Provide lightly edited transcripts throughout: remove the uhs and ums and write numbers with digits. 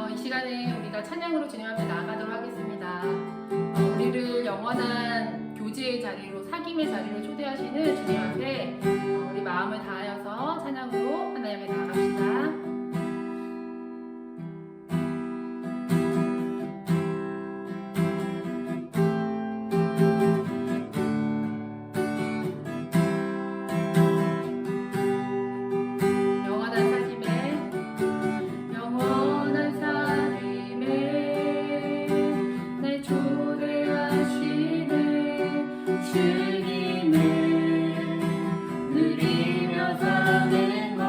이 시간에 우리가 찬양으로 주님 앞에 나아가도록 하겠습니다. 우리를 영원한 교제의 자리로, 사귐의 자리로 초대하시는 주님 앞에 우리 마음을 다하여서 찬양으로 하나님 앞에 나아갑시다. 주님을 누리며 사는 것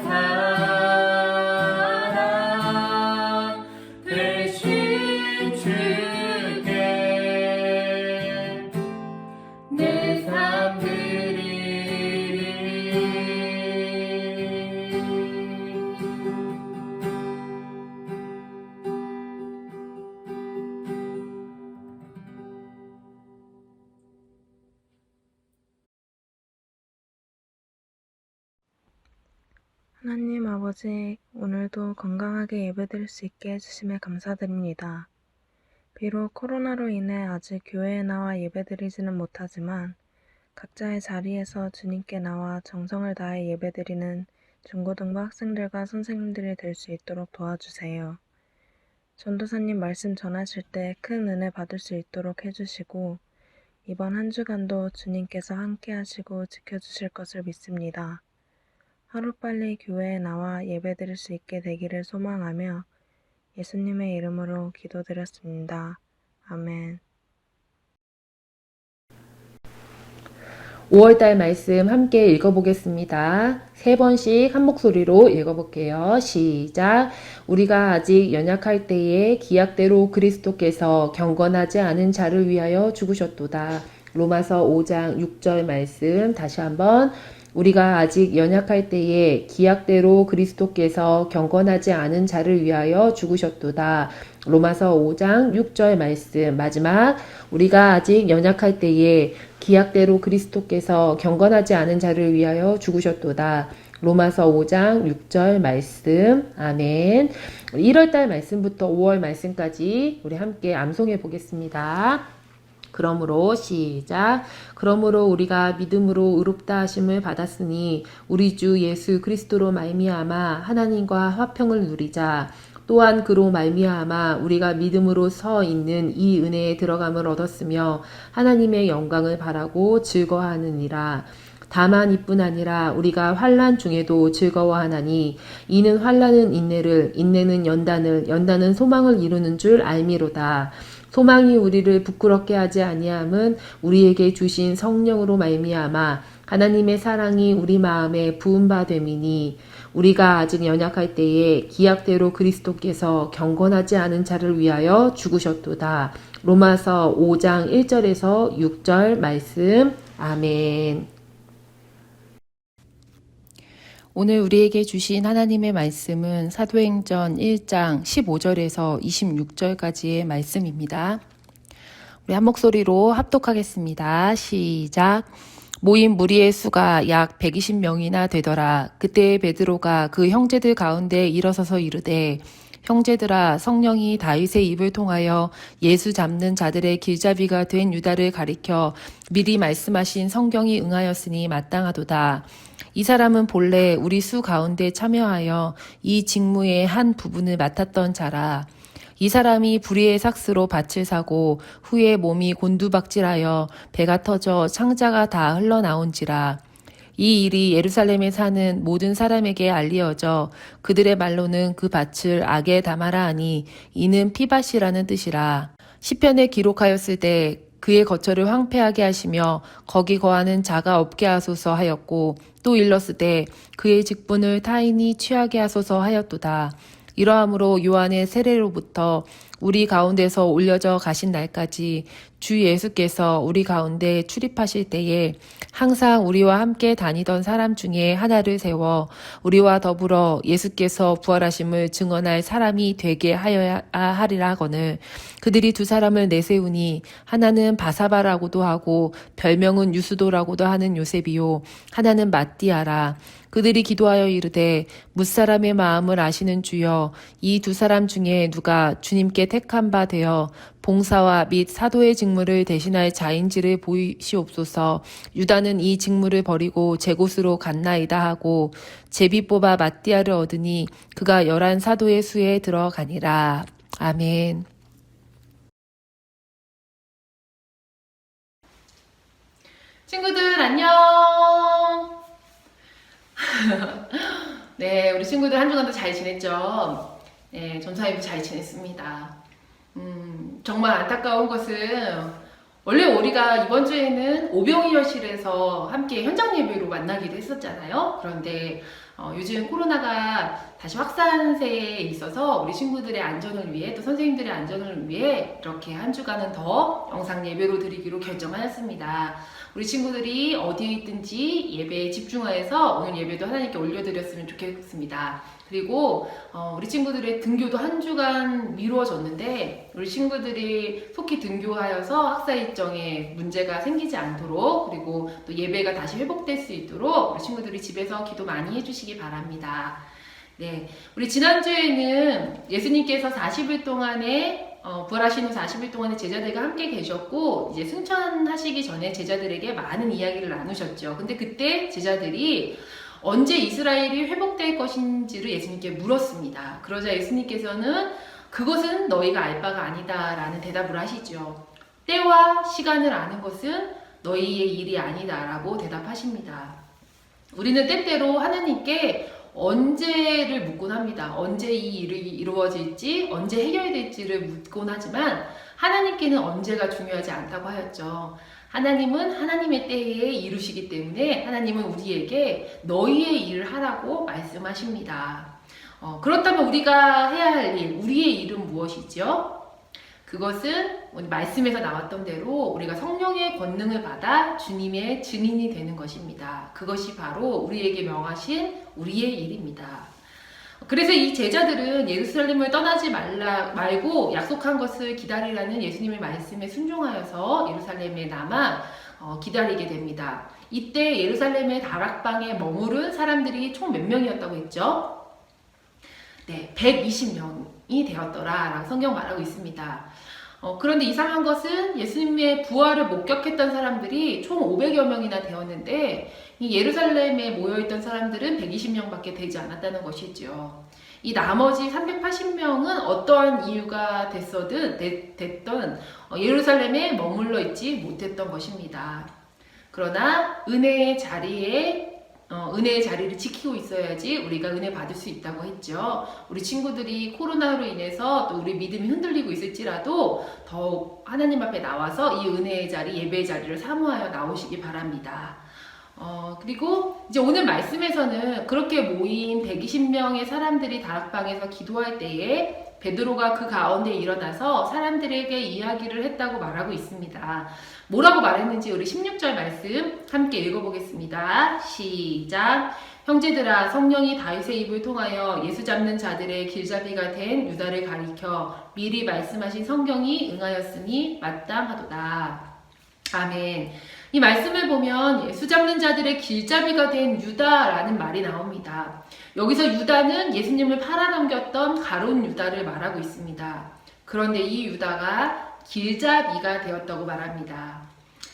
사랑 대신 주께 내 삶 드리리. 하나님 아버지, 오늘도 건강하게 예배드릴 수 있게 해주심에 감사드립니다. 비록 코로나로 인해 아직 교회에 나와 예배드리지는 못하지만 각자의 자리에서 주님께 나와 정성을 다해 예배드리는 중고등부 학생들과 선생님들이 될 수 있도록 도와주세요. 전도사님 말씀 전하실 때 큰 은혜 받을 수 있도록 해주시고 이번 한 주간도 주님께서 함께 하시고 지켜주실 것을 믿습니다. 하루빨리 교회에 나와 예배드릴 수 있게 되기를 소망하며 예수님의 이름으로 기도드렸습니다. 아멘. 5월달 말씀 함께 읽어보겠습니다. 3번씩 한 목소리로 읽어볼게요. 시작. 우리가 아직 연약할 때에 기약대로 그리스도께서 경건하지 않은 자를 위하여 죽으셨도다. 로마서 5장 6절 말씀 다시 한번. 우리가 아직 연약할 때에 기약대로 그리스도께서 경건하지 않은 자를 위하여 죽으셨도다. 로마서 5장 6절 말씀 마지막. 우리가 아직 연약할 때에 기약대로 그리스도께서 경건하지 않은 자를 위하여 죽으셨도다. 로마서 5장 6절 말씀. 아멘. 1월달 말씀부터 5월 말씀까지 우리 함께 암송해 보겠습니다. 그러므로 시작. 그러므로 우리가 믿음으로 의롭다 하심을 받았으니 우리 주 예수 그리스도로 말미암아 하나님과 화평을 누리자. 또한 그로 말미암아 우리가 믿음으로 서 있는 이 은혜에 들어감을 얻었으며 하나님의 영광을 바라고 즐거워하느니라. 다만 이뿐 아니라 우리가 환난 중에도 즐거워하나니 이는 환난은 인내를, 인내는 연단을, 연단은 소망을 이루는 줄 알미로다. 소망이 우리를 부끄럽게 하지 아니함은 우리에게 주신 성령으로 말미암아 하나님의 사랑이 우리 마음에 부은 바 됨이니 우리가 아직 연약할 때에 기약대로 그리스도께서 경건하지 않은 자를 위하여 죽으셨도다. 로마서 5장 1절에서 6절 말씀. 아멘. 오늘 우리에게 주신 하나님의 말씀은 사도행전 1장 15절에서 26절까지의 말씀입니다. 우리 한 목소리로 합독하겠습니다. 시작. 모인 무리의 수가 약 120명이나 되더라. 그때 베드로가 그 형제들 가운데 일어서서 이르되 형제들아, 성령이 다윗의 입을 통하여 예수 잡는 자들의 길잡이가 된 유다를 가리켜 미리 말씀하신 성경이 응하였으니 마땅하도다. 이 사람은 본래 우리 수 가운데 참여하여 이 직무의 한 부분을 맡았던 자라. 이 사람이 불의의 삭스로 밭을 사고 후에 몸이 곤두박질하여 배가 터져 창자가 다 흘러나온지라. 이 일이 예루살렘에 사는 모든 사람에게 알리어져 그들의 말로는 그 밭을 악에 담아라 하니 이는 피밭이라는 뜻이라. 시편에 기록하였을 때 그의 거처를 황폐하게 하시며 거기 거하는 자가 없게 하소서 하였고 또 일렀으되 그의 직분을 타인이 취하게 하소서 하였도다. 이러함으로 요한의 세례로부터 우리 가운데서 올려져 가신 날까지 주 예수께서 우리 가운데 출입하실 때에 항상 우리와 함께 다니던 사람 중에 하나를 세워 우리와 더불어 예수께서 부활하심을 증언할 사람이 되게 하여야 하리라 하거늘. 그들이 두 사람을 내세우니 하나는 바사바라고도 하고 별명은 유수도라고도 하는 요셉이요 하나는 마띠아라. 그들이 기도하여 이르되 뭇사람의 마음을 아시는 주여, 이 두 사람 중에 누가 주님께 택한 바 되어 봉사와 및 사도의 직무를 대신할 자인지를 보이시옵소서. 유다는 이 직무를 버리고 제 곳으로 갔나이다 하고 제비 뽑아 마띠아를 얻으니 그가 11 사도의 수에 들어가니라. 아멘. 친구들 안녕. 네, 우리 친구들 한 주간도 잘 지냈죠? 네, 전사이브 잘 지냈습니다. 정말 안타까운 것은 원래 우리가 이번 주에는 오병이어실에서 함께 현장 예배로 만나기로 했었잖아요. 그런데 요즘 코로나가 다시 확산세에 있어서 우리 친구들의 안전을 위해 또 선생님들의 안전을 위해 이렇게 한 주간은 더 영상 예배로 드리기로 결정하였습니다. 우리 친구들이 어디에 있든지 예배에 집중하여서 오늘 예배도 하나님께 올려드렸으면 좋겠습니다. 그리고 우리 친구들의 등교도 한 주간 미루어졌는데 우리 친구들이 속히 등교하여서 학사 일정에 문제가 생기지 않도록 그리고 또 예배가 다시 회복될 수 있도록 우리 친구들이 집에서 기도 많이 해주시기 바랍니다. 네, 우리 지난주에는 예수님께서 40일 동안에 부활하신 후 40일 동안에 제자들과 함께 계셨고 이제 승천하시기 전에 제자들에게 많은 이야기를 나누셨죠. 근데 그때 제자들이 언제 이스라엘이 회복될 것인지를 예수님께 물었습니다. 그러자 예수님께서는 그것은 너희가 알 바가 아니다 라는 대답을 하시죠. 때와 시간을 아는 것은 너희의 일이 아니다 라고 대답하십니다. 우리는 때때로 하나님께 언제를 묻곤 합니다. 언제 이 일이 이루어질지, 언제 해결될지를 묻곤 하지만 하나님께는 언제가 중요하지 않다고 하였죠. 하나님은 하나님의 때에 이루시기 때문에 하나님은 우리에게 너희의 일을 하라고 말씀하십니다. 그렇다면 우리가 해야 할 일, 우리의 일은 무엇이죠? 그것은 말씀에서 나왔던 대로 우리가 성령의 권능을 받아 주님의 증인이 되는 것입니다. 그것이 바로 우리에게 명하신 우리의 일입니다. 그래서 이 제자들은 예루살렘을 떠나지 말고 약속한 것을 기다리라는 예수님의 말씀에 순종하여서 예루살렘에 남아 기다리게 됩니다. 이때 예루살렘의 다락방에 머무른 사람들이 총 몇 명이었다고 했죠? 네, 120명이 되었더라. 성경 말하고 있습니다. 그런데 이상한 것은 예수님의 부활을 목격했던 사람들이 총 500여 명이나 되었는데 이 예루살렘에 모여있던 사람들은 120명밖에 되지 않았다는 것이죠. 이 나머지 380명은 어떠한 이유가 됐던 예루살렘에 머물러 있지 못했던 것입니다. 그러나 은혜의 자리를 지키고 있어야지 우리가 은혜 받을 수 있다고 했죠. 우리 친구들이 코로나로 인해서 또 우리 믿음이 흔들리고 있을지라도 더욱 하나님 앞에 나와서 이 은혜의 자리, 예배의 자리를 사모하여 나오시기 바랍니다. 그리고 이제 오늘 말씀에서는 그렇게 모인 120명의 사람들이 다락방에서 기도할 때에 베드로가 그 가운데 일어나서 사람들에게 이야기를 했다고 말하고 있습니다. 뭐라고 말했는지 우리 16절 말씀 함께 읽어보겠습니다. 시작! 형제들아, 성령이 다윗의 입을 통하여 예수 잡는 자들의 길잡이가 된 유다를 가리켜 미리 말씀하신 성경이 응하였으니 마땅하도다. 아멘. 이 말씀을 보면 예수 잡는 자들의 길잡이가 된 유다라는 말이 나옵니다. 여기서 유다는 예수님을 팔아넘겼던 가룟 유다를 말하고 있습니다. 그런데 이 유다가 길잡이가 되었다고 말합니다.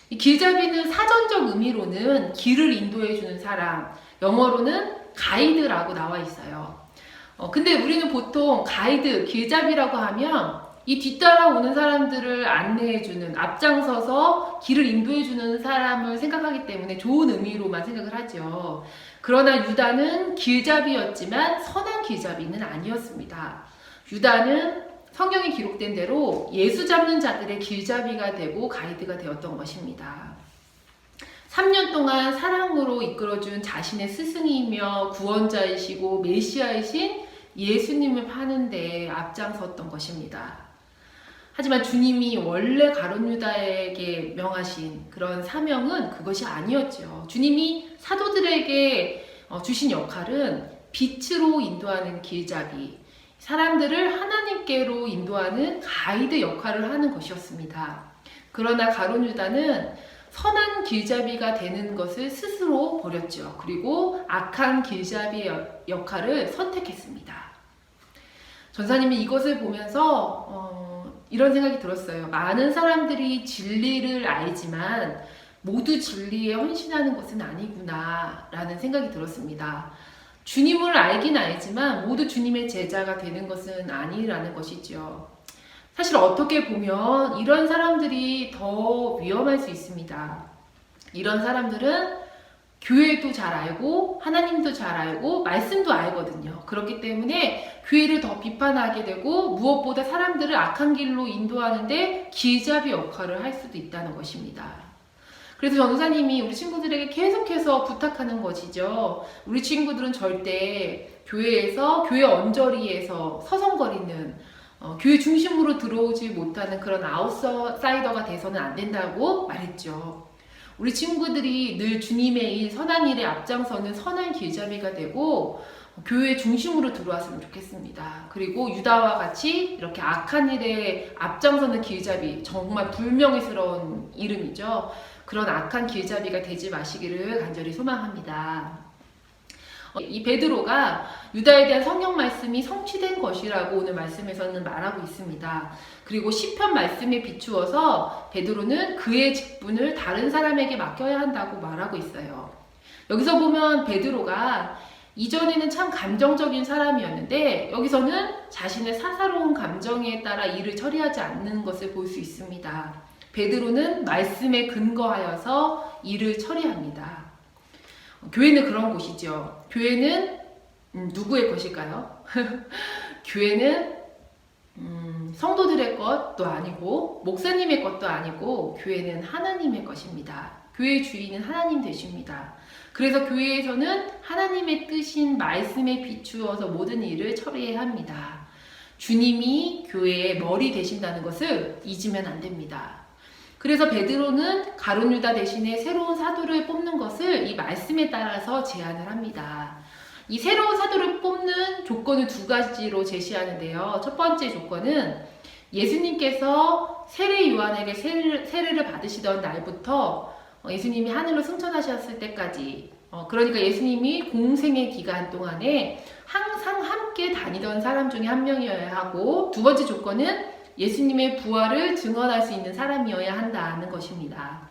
이 길잡이는 사전적 의미로는 길을 인도해주는 사람, 영어로는 가이드라고 나와 있어요. 근데 우리는 보통 가이드, 길잡이라고 하면 이 뒤따라오는 사람들을 안내해주는, 앞장서서 길을 인도해주는 사람을 생각하기 때문에 좋은 의미로만 생각을 하죠. 그러나 유다는 길잡이였지만 선한 길잡이는 아니었습니다. 유다는 성경에 기록된 대로 예수 잡는 자들의 길잡이가 되고 가이드가 되었던 것입니다. 3년 동안 사랑으로 이끌어준 자신의 스승이며 구원자이시고 메시아이신 예수님을 파는 데 앞장섰던 것입니다. 하지만 주님이 원래 가룟 유다에게 명하신 그런 사명은 그것이 아니었죠. 주님이 사도들에게 주신 역할은 빛으로 인도하는 길잡이, 사람들을 하나님께로 인도하는 가이드 역할을 하는 것이었습니다. 그러나 가룟 유다는 선한 길잡이가 되는 것을 스스로 버렸죠. 그리고 악한 길잡이의 역할을 선택했습니다. 전사님이 이것을 보면서 이런 생각이 들었어요. 많은 사람들이 진리를 알지만 모두 진리에 헌신하는 것은 아니구나 라는 생각이 들었습니다. 주님을 알긴 알지만 모두 주님의 제자가 되는 것은 아니라는 것이죠. 사실 어떻게 보면 이런 사람들이 더 위험할 수 있습니다. 이런 사람들은 교회도 잘 알고 하나님도 잘 알고 말씀도 알거든요. 그렇기 때문에 교회를 더 비판하게 되고 무엇보다 사람들을 악한 길로 인도하는데 길잡이 역할을 할 수도 있다는 것입니다. 그래서 전도사님이 우리 친구들에게 계속해서 부탁하는 것이죠. 우리 친구들은 절대 교회에서, 교회 언저리에서 서성거리는, 교회 중심으로 들어오지 못하는 그런 아웃사이더가 돼서는 안 된다고 말했죠. 우리 친구들이 늘 주님의 일, 선한 일에 앞장서는 선한 길잡이가 되고 교회 중심으로 들어왔으면 좋겠습니다. 그리고 유다와 같이 이렇게 악한 일에 앞장서는 길잡이, 정말 불명예스러운 이름이죠. 그런 악한 길잡이가 되지 마시기를 간절히 소망합니다. 이 베드로가 유다에 대한 성경 말씀이 성취된 것이라고 오늘 말씀에서는 말하고 있습니다. 그리고 시편 말씀에 비추어서 베드로는 그의 직분을 다른 사람에게 맡겨야 한다고 말하고 있어요. 여기서 보면 베드로가 이전에는 참 감정적인 사람이었는데 여기서는 자신의 사사로운 감정에 따라 일을 처리하지 않는 것을 볼 수 있습니다. 베드로는 말씀에 근거하여서 일을 처리합니다. 교회는 그런 곳이죠. 교회는 누구의 것일까요? 교회는 성도들의 것도 아니고 목사님의 것도 아니고 교회는 하나님의 것입니다. 교회의 주인은 하나님 되십니다. 그래서 교회에서는 하나님의 뜻인 말씀에 비추어서 모든 일을 처리해야 합니다. 주님이 교회의 머리 되신다는 것을 잊으면 안 됩니다. 그래서 베드로는 가룟 유다 대신에 새로운 사도를 뽑는 것을 이 말씀에 따라서 제안을 합니다. 이 새로운 사도를 뽑는 조건을 두 가지로 제시하는데요. 첫 번째 조건은 예수님께서 세례 요한에게 세례를 받으시던 날부터 예수님이 하늘로 승천하셨을 때까지, 그러니까 예수님이 공생의 기간 동안에 항상 함께 다니던 사람 중에 한 명이어야 하고, 두 번째 조건은 예수님의 부활을 증언할 수 있는 사람이어야 한다는 것입니다.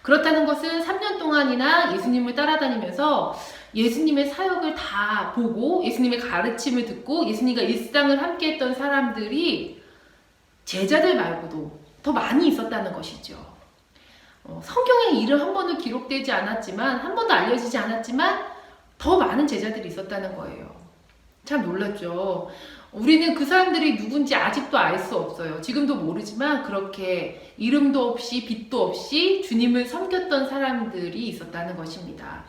그렇다는 것은 3년 동안이나 예수님을 따라다니면서 예수님의 사역을 다 보고 예수님의 가르침을 듣고 예수님과 일상을 함께 했던 사람들이 제자들 말고도 더 많이 있었다는 것이죠. 성경에 이름 한 번도 기록되지 않았지만, 한 번도 알려지지 않았지만 더 많은 제자들이 있었다는 거예요. 참 놀랍죠. 우리는 그 사람들이 누군지 아직도 알 수 없어요. 지금도 모르지만 그렇게 이름도 없이 빛도 없이 주님을 섬겼던 사람들이 있었다는 것입니다.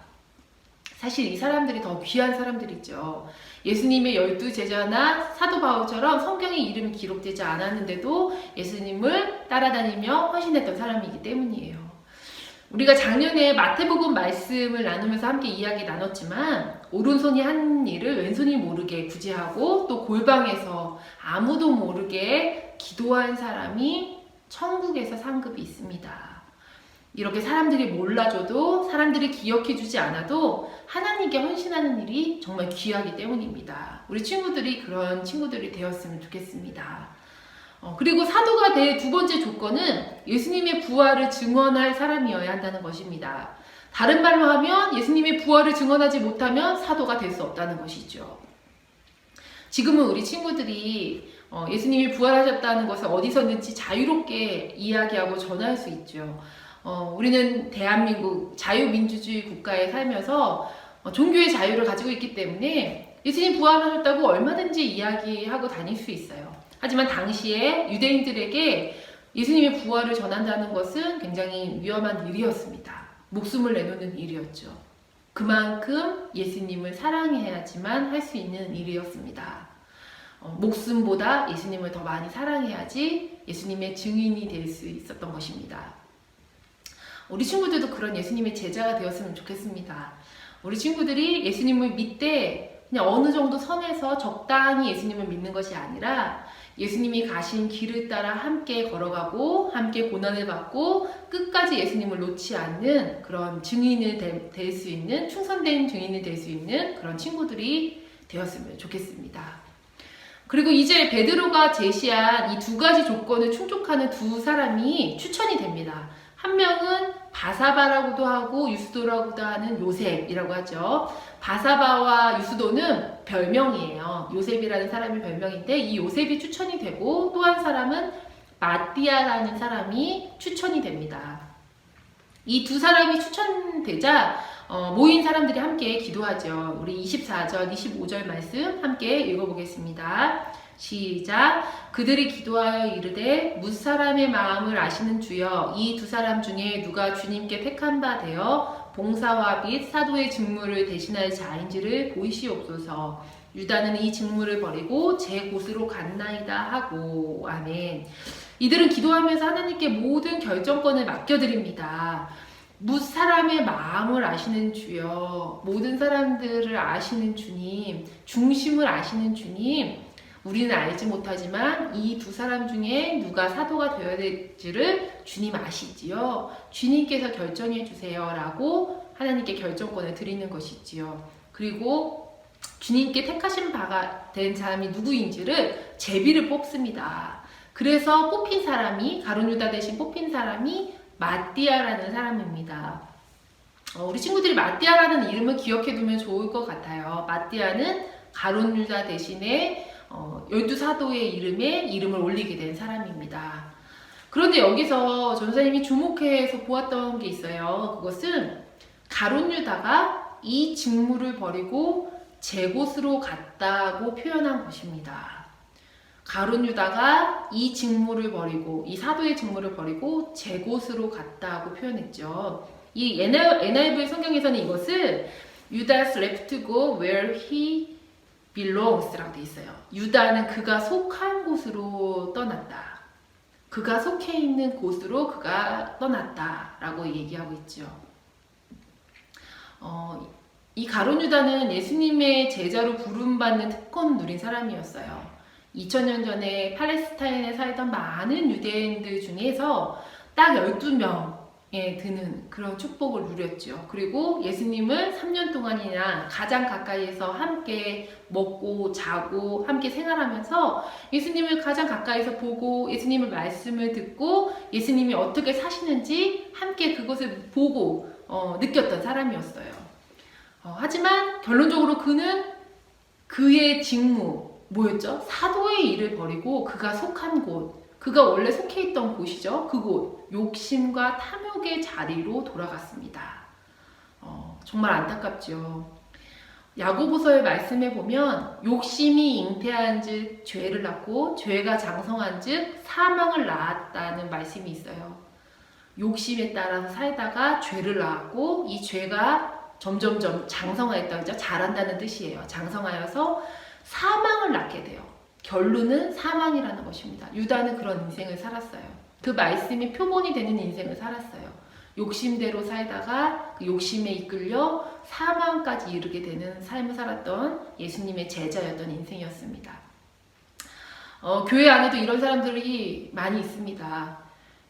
사실 이 사람들이 더 귀한 사람들이죠. 예수님의 12제자나 사도 바울처럼 성경에 이름이 기록되지 않았는데도 예수님을 따라다니며 헌신했던 사람이기 때문이에요. 우리가 작년에 마태복음 말씀을 나누면서 함께 이야기 나눴지만 오른손이 한 일을 왼손이 모르게 구제하고 또 골방에서 아무도 모르게 기도한 사람이 천국에서 상급이 있습니다. 이렇게 사람들이 몰라줘도 사람들이 기억해주지 않아도 하나님께 헌신하는 일이 정말 귀하기 때문입니다. 우리 친구들이 그런 친구들이 되었으면 좋겠습니다. 그리고 사도가 될 두 번째 조건은 예수님의 부활을 증언할 사람이어야 한다는 것입니다. 다른 말로 하면 예수님의 부활을 증언하지 못하면 사도가 될 수 없다는 것이죠. 지금은 우리 친구들이 예수님이 부활하셨다는 것을 어디서든지 자유롭게 이야기하고 전할 수 있죠. 우리는 대한민국 자유민주주의 국가에 살면서 종교의 자유를 가지고 있기 때문에 예수님 부활하셨다고 얼마든지 이야기하고 다닐 수 있어요. 하지만 당시에 유대인들에게 예수님의 부활을 전한다는 것은 굉장히 위험한 일이었습니다. 목숨을 내놓는 일이었죠. 그만큼 예수님을 사랑해야지만 할 수 있는 일이었습니다. 목숨보다 예수님을 더 많이 사랑해야지 예수님의 증인이 될 수 있었던 것입니다. 우리 친구들도 그런 예수님의 제자가 되었으면 좋겠습니다. 우리 친구들이 예수님을 믿되 그냥 어느 정도 선에서 적당히 예수님을 믿는 것이 아니라 예수님이 가신 길을 따라 함께 걸어가고 함께 고난을 받고 끝까지 예수님을 놓지 않는 그런 증인이 될 수 있는, 충성된 증인이 될 수 있는 그런 친구들이 되었으면 좋겠습니다. 그리고 이제 베드로가 제시한 이 두 가지 조건을 충족하는 두 사람이 추천이 됩니다. 한 명은 바사바라고도 하고 유스도라고도 하는 요셉이라고 하죠. 바사바와 유스도는 별명이에요. 요셉이라는 사람이 별명인데 이 요셉이 추천이 되고 또 한 사람은 마띠아라는 사람이 추천이 됩니다. 이 두 사람이 추천되자 모인 사람들이 함께 기도하죠. 우리 24절, 25절 말씀 함께 읽어보겠습니다. 시작. 그들이 기도하여 이르되 뭇사람의 마음을 아시는 주여 이 두 사람 중에 누가 주님께 택한 바 되어 봉사와 및 사도의 직무를 대신할 자인지를 보이시옵소서. 유다는 이 직무를 버리고 제 곳으로 갔나이다 하고. 아멘. 이들은 기도하면서 하나님께 모든 결정권을 맡겨드립니다. 뭇사람의 마음을 아시는 주여, 모든 사람들을 아시는 주님, 중심을 아시는 주님, 우리는 알지 못하지만 이 두 사람 중에 누가 사도가 되어야 될지를 주님 아시지요. 주님께서 결정해 주세요 라고 하나님께 결정권을 드리는 것이지요. 그리고 주님께 택하신 바가 된 사람이 누구인지를 제비를 뽑습니다. 그래서 뽑힌 사람이, 가룟 유다 대신 뽑힌 사람이 마띠아라는 사람입니다. 우리 친구들이 마띠아라는 이름을 기억해두면 좋을 것 같아요. 마띠아는 가룟 유다 대신에 12사도의 이름을 올리게 된 사람입니다. 그런데 여기서 전사님이 주목해서 보았던 게 있어요. 그것은 가룟 유다가 이 직무를 버리고 제 곳으로 갔다고 표현한 것입니다. 가룟 유다가 이 직무를 버리고, 이 사도의 직무를 버리고 제 곳으로 갔다고 표현했죠. 이 NIV 성경에서는 이것을 Judas left to go where he belongs 라고 돼 있어요. 유다는 그가 속한 곳으로 떠났다. 그가 속해 있는 곳으로 그가 떠났다 라고 얘기하고 있죠. 이 가룟 유다는 예수님의 제자로 부름받는 특권을 누린 사람이었어요. 2000년 전에 팔레스타인에 살던 많은 유대인들 중에서 딱 12명에 드는 그런 축복을 누렸죠. 그리고 예수님을 3년 동안이나 가장 가까이에서 함께 먹고 자고 함께 생활하면서 예수님을 가장 가까이서 보고 예수님의 말씀을 듣고 예수님이 어떻게 사시는지 함께 그것을 보고 느꼈던 사람이었어요. 하지만 결론적으로 그는 그의 직무, 뭐였죠? 사도의 일을 버리고 그가 속한 곳, 그가 원래 속해 있던 곳이죠. 그곳, 욕심과 탐욕의 자리로 돌아갔습니다. 정말 안타깝죠. 야고보서의 말씀에 보면 욕심이 잉태한 즉 죄를 낳고 죄가 장성한 즉 사망을 낳았다는 말씀이 있어요. 욕심에 따라서 살다가 죄를 낳았고 이 죄가 점점점 장성하였다, 그죠? 자란다는 뜻이에요. 장성하여서 사망을 낳게 돼요. 결론은 사망이라는 것입니다. 유다는 그런 인생을 살았어요. 그 말씀이 표본이 되는 인생을 살았어요. 욕심대로 살다가 그 욕심에 이끌려 사망까지 이르게 되는 삶을 살았던 예수님의 제자였던 인생이었습니다. 교회 안에도 이런 사람들이 많이 있습니다.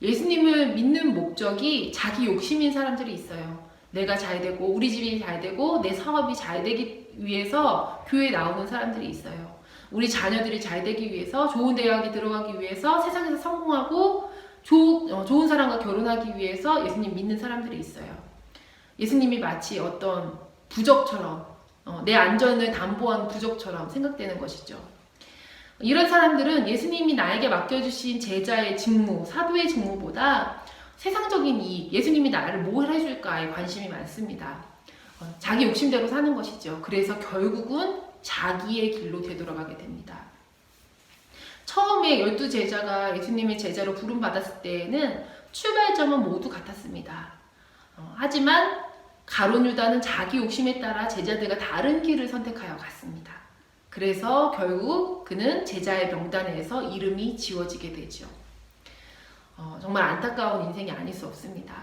예수님을 믿는 목적이 자기 욕심인 사람들이 있어요. 내가 잘 되고 우리 집이 잘 되고 내 사업이 잘 되기 위해서 교회에 나오는 사람들이 있어요. 우리 자녀들이 잘 되기 위해서 좋은 대학에 들어가기 위해서 세상에서 성공하고 좋은 사람과 결혼하기 위해서 예수님 믿는 사람들이 있어요. 예수님이 마치 어떤 부적처럼 내 안전을 담보한 부적처럼 생각되는 것이죠. 이런 사람들은 예수님이 나에게 맡겨주신 제자의 직무, 사도의 직무보다 세상적인 이익, 예수님이 나를 뭘 해줄까에 관심이 많습니다. 자기 욕심대로 사는 것이죠. 그래서 결국은 자기의 길로 되돌아가게 됩니다. 처음에 12제자가 예수님의 제자로 부름받았을 때에는 출발점은 모두 같았습니다. 하지만 가룟 유다는 자기 욕심에 따라 제자들과 다른 길을 선택하여 갔습니다. 그래서 결국 그는 제자의 명단에서 이름이 지워지게 되죠. 정말 안타까운 인생이 아닐 수 없습니다.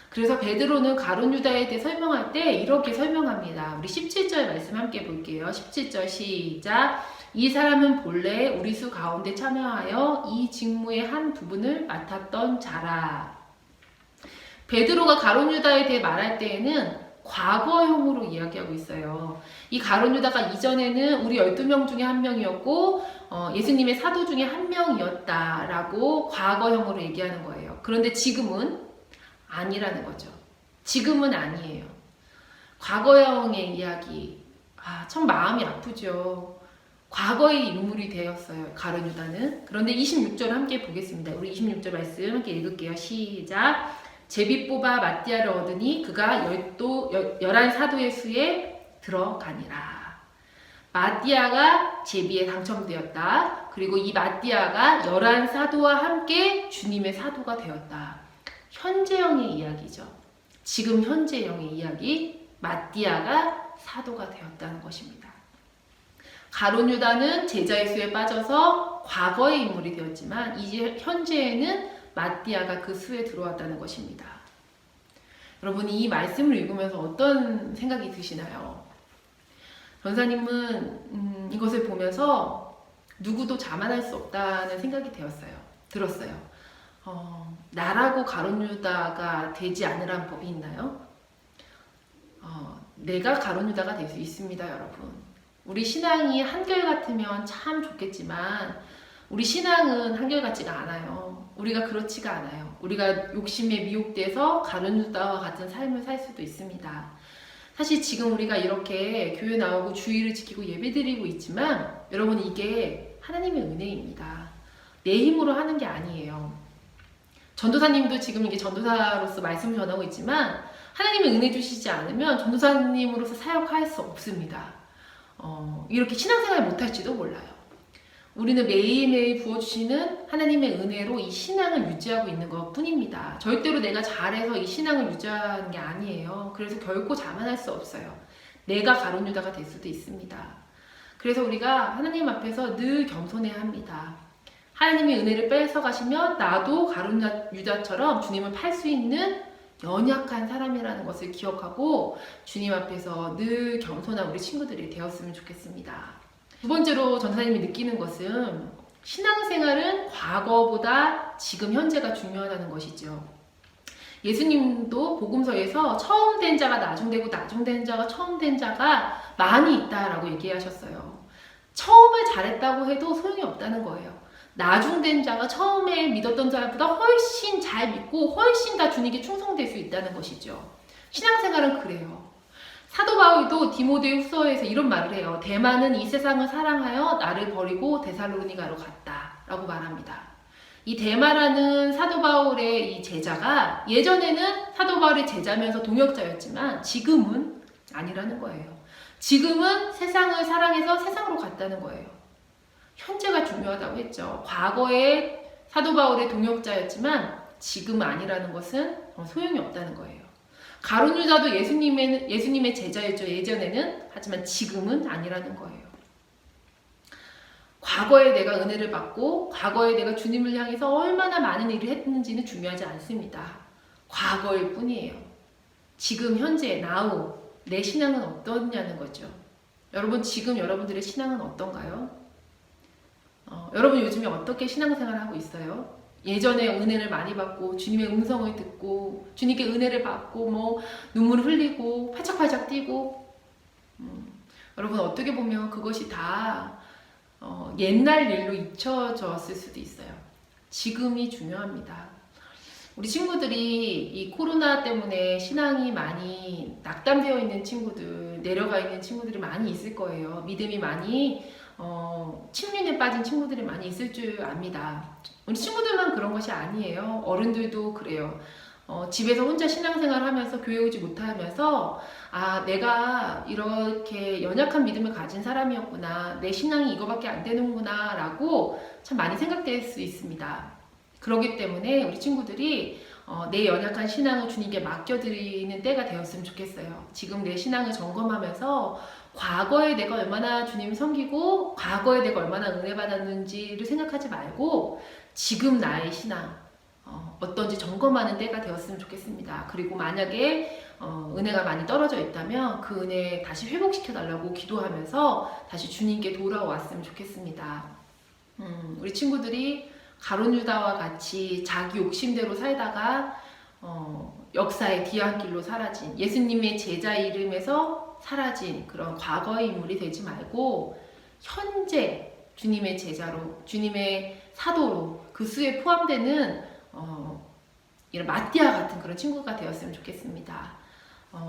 그래서 베드로는 가룟 유다에 대해 설명할 때 이렇게 설명합니다. 우리 17절 말씀 함께 볼게요. 17절 시작. 이 사람은 본래 우리 수 가운데 참여하여 이 직무의 한 부분을 맡았던 자라. 베드로가 가룟 유다에 대해 말할 때에는 과거형으로 이야기하고 있어요. 이 가룟 유다가 이전에는 우리 12명 중에 한 명이었고 예수님의 사도 중에 한 명이었다라고 과거형으로 얘기하는 거예요. 그런데 지금은 아니라는 거죠. 지금은 아니에요. 과거형의 이야기. 참 마음이 아프죠. 과거의 인물이 되었어요. 가룟 유다는. 그런데 26절 함께 보겠습니다. 우리 26절 말씀 함께 읽을게요. 시작. 제비 뽑아 마띠아를 얻으니 그가 11사도의 수에 들어가니라. 마띠아가 제비에 당첨되었다. 그리고 이 마띠아가 11사도와 함께 주님의 사도가 되었다. 현재형의 이야기죠. 지금 현재형의 이야기, 마띠아가 사도가 되었다는 것입니다. 가룟 유다는 제자의 수에 빠져서 과거의 인물이 되었지만 이제 현재에는 마띠아가 그 수에 들어왔다는 것입니다. 여러분, 이 말씀을 읽으면서 어떤 생각이 드시나요? 전사님은 이것을 보면서 누구도 자만할 수 없다는 생각이 들었어요. 나라고 가룟 유다가 되지 않으란 법이 있나요? 내가 가룟 유다가 될 수 있습니다, 여러분. 우리 신앙이 한결같으면 참 좋겠지만 우리 신앙은 한결같지가 않아요. 우리가 그렇지가 않아요. 우리가 욕심에 미혹돼서 가룟 유다와 같은 삶을 살 수도 있습니다. 사실 지금 우리가 이렇게 교회 나오고 주의를 지키고 예배드리고 있지만 여러분, 이게 하나님의 은혜입니다. 내 힘으로 하는 게 아니에요. 전도사님도 지금 이게 전도사로서 말씀을 전하고 있지만 하나님의 은혜 주시지 않으면 전도사님으로서 사역할 수 없습니다. 이렇게 신앙생활 못할지도 몰라요. 우리는 매일매일 부어주시는 하나님의 은혜로 이 신앙을 유지하고 있는 것 뿐입니다. 절대로 내가 잘해서 이 신앙을 유지하는 게 아니에요. 그래서 결코 자만할 수 없어요. 내가 가룟 유다가 될 수도 있습니다. 그래서 우리가 하나님 앞에서 늘 겸손해야 합니다. 하나님의 은혜를 뺏어가시면 나도 가룟 유다처럼 주님을 팔 수 있는 연약한 사람이라는 것을 기억하고 주님 앞에서 늘 겸손한 우리 친구들이 되었으면 좋겠습니다. 두 번째로 전사님이 느끼는 것은 신앙생활은 과거보다 지금 현재가 중요하다는 것이죠. 예수님도 복음서에서 처음 된 자가 나중되고 나중된 자가 처음 된 자가 많이 있다라고 얘기하셨어요. 처음에 잘했다고 해도 소용이 없다는 거예요. 나중된 자가 처음에 믿었던 자보다 훨씬 잘 믿고 훨씬 다 주님께 충성될 수 있다는 것이죠. 신앙생활은 그래요. 사도 바울도 디모데 후서에서 이런 말을 해요. 대만은 이 세상을 사랑하여 나를 버리고 데살로니가로 갔다 라고 말합니다. 이 데마라는 사도 바울의 이 제자가 예전에는 사도 바울의 제자면서 동역자였지만 지금은 아니라는 거예요. 지금은 세상을 사랑해서 세상으로 갔다는 거예요. 현재가 중요하다고 했죠. 과거에 사도 바울의 동역자였지만 지금은 아니라는 것은 소용이 없다는 거예요. 가룟 유다도 예수님의 제자였죠. 예전에는. 하지만 지금은 아니라는 거예요. 과거에 내가 은혜를 받고 과거에 내가 주님을 향해서 얼마나 많은 일을 했는지는 중요하지 않습니다. 과거일 뿐이에요. 지금 현재 now 내 신앙은 어떠냐는 거죠. 여러분, 지금 여러분들의 신앙은 어떤가요? 여러분 요즘에 어떻게 신앙생활을 하고 있어요? 예전에 은혜를 많이 받고 주님의 음성을 듣고 주님께 은혜를 받고 뭐 눈물을 흘리고 팔짝팔짝 뛰고 여러분 어떻게 보면 그것이 다 옛날 일로 잊혀졌을 수도 있어요. 지금이 중요합니다. 우리 친구들이 이 코로나 때문에 신앙이 많이 낙담되어 있는 친구들, 내려가 있는 친구들이 많이 있을 거예요. 믿음이 많이 침륜에 빠진 친구들이 많이 있을 줄 압니다. 우리 친구들만 그런 것이 아니에요. 어른들도 그래요. 집에서 혼자 신앙생활을 하면서 교회 오지 못하면서 내가 이렇게 연약한 믿음을 가진 사람이었구나, 내 신앙이 이거밖에 안 되는구나 라고 참 많이 생각될 수 있습니다. 그렇기 때문에 우리 친구들이 내 연약한 신앙을 주님께 맡겨드리는 때가 되었으면 좋겠어요. 지금 내 신앙을 점검하면서 과거에 내가 얼마나 주님 섬기고 과거에 내가 얼마나 은혜 받았는지를 생각하지 말고 지금 나의 신앙 어떤지 점검하는 때가 되었으면 좋겠습니다. 그리고 만약에 은혜가 많이 떨어져 있다면 그 은혜 다시 회복시켜 달라고 기도하면서 다시 주님께 돌아왔으면 좋겠습니다. 우리 친구들이 가룟 유다와 같이 자기 욕심대로 살다가 역사의 뒤안길로 사라진 예수님의 제자 이름에서 사라진 그런 과거의 인물이 되지 말고 현재 주님의 제자로, 주님의 사도로 그 수에 포함되는 이런 마띠아 같은 그런 친구가 되었으면 좋겠습니다.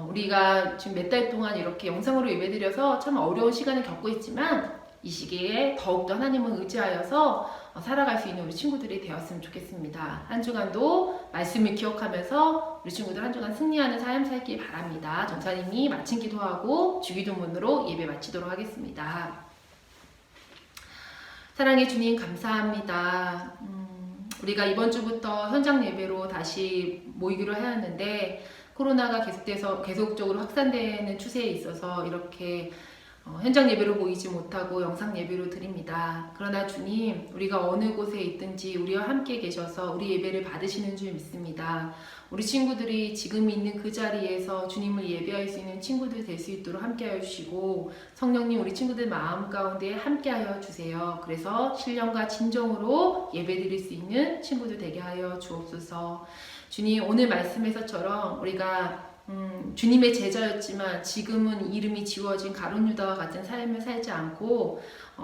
우리가 지금 몇 달 동안 이렇게 영상으로 예배드려서 참 어려운 시간을 겪고 있지만 이 시기에 더욱더 하나님을 의지하여서 살아갈 수 있는 우리 친구들이 되었으면 좋겠습니다. 한 주간도 말씀을 기억하면서 우리 친구들 한 주간 승리하는 삶 살기 바랍니다. 전사님이 마친 기도하고 주기도문으로 예배 마치도록 하겠습니다. 사랑의 주님 감사합니다. 우리가 이번 주부터 현장 예배로 다시 모이기로 하였는데 코로나가 계속적으로 확산되는 추세에 있어서 이렇게 현장 예배로 모이지 못하고 영상 예배로 드립니다. 그러나 주님, 우리가 어느 곳에 있든지 우리와 함께 계셔서 우리 예배를 받으시는 줄 믿습니다. 우리 친구들이 지금 있는 그 자리에서 주님을 예배할 수 있는 친구들 될 수 있도록 함께하여 주시고 성령님 우리 친구들 마음 가운데 함께하여 주세요. 그래서 신령과 진정으로 예배드릴 수 있는 친구들 되게 하여 주옵소서. 주님, 오늘 말씀에서처럼 우리가 주님의 제자였지만 지금은 이름이 지워진 가룟 유다와 같은 삶을 살지 않고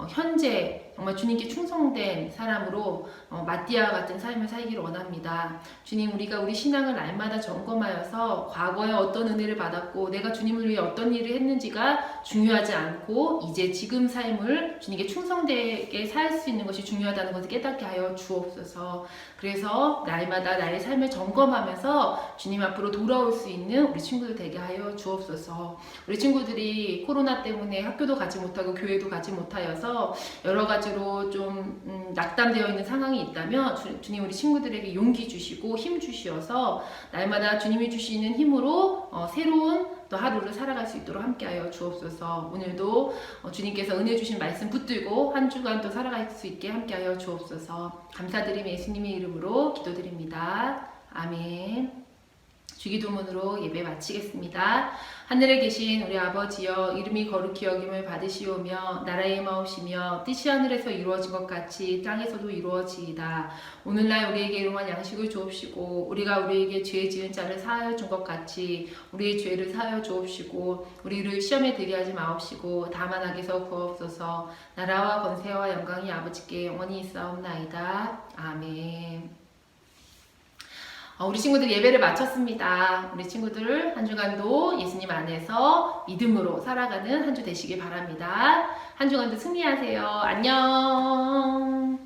현재 정말 주님께 충성된 사람으로 마띠아와 같은 삶을 살기를 원합니다. 주님, 우리가 우리 신앙을 날마다 점검하여서 과거에 어떤 은혜를 받았고 내가 주님을 위해 어떤 일을 했는지가 중요하지 않고 이제 지금 삶을 주님께 충성되게 살 수 있는 것이 중요하다는 것을 깨닫게 하여 주옵소서. 그래서 날마다 나의 삶을 점검하면서 주님 앞으로 돌아올 수 있는 우리 친구들 되게 하여 주옵소서. 우리 친구들이 코로나 때문에 학교도 가지 못하고 교회도 가지 못하여서 여러 가지로 좀 낙담되어 있는 상황이 있다면 주님 우리 친구들에게 용기 주시고 힘 주시어서 날마다 주님이 주시는 힘으로 새로운 또 하루를 살아갈 수 있도록 함께하여 주옵소서. 오늘도 주님께서 은혜 주신 말씀 붙들고 한 주간 또 살아갈 수 있게 함께하여 주옵소서. 감사드리며 예수님의 이름으로 기도드립니다. 아멘. 주기도문으로 예배 마치겠습니다. 하늘에 계신 우리 아버지여, 이름이 거룩히 여김을 받으시오며 나라의 임하옵시며 뜻이 하늘에서 이루어진 것 같이 땅에서도 이루어지이다. 오늘날 우리에게 일용할 양식을 주옵시고 우리가 우리에게 죄 지은 자를 사하여 준 것 같이 우리의 죄를 사하여 주옵시고 우리를 시험에 들게 하지 마옵시고 다만 악에서 구하옵소서. 나라와 권세와 영광이 아버지께 영원히 있사옵나이다. 아멘. 우리 친구들 예배를 마쳤습니다. 우리 친구들 한 주간도 예수님 안에서 믿음으로 살아가는 한 주 되시길 바랍니다. 한 주간도 승리하세요. 안녕.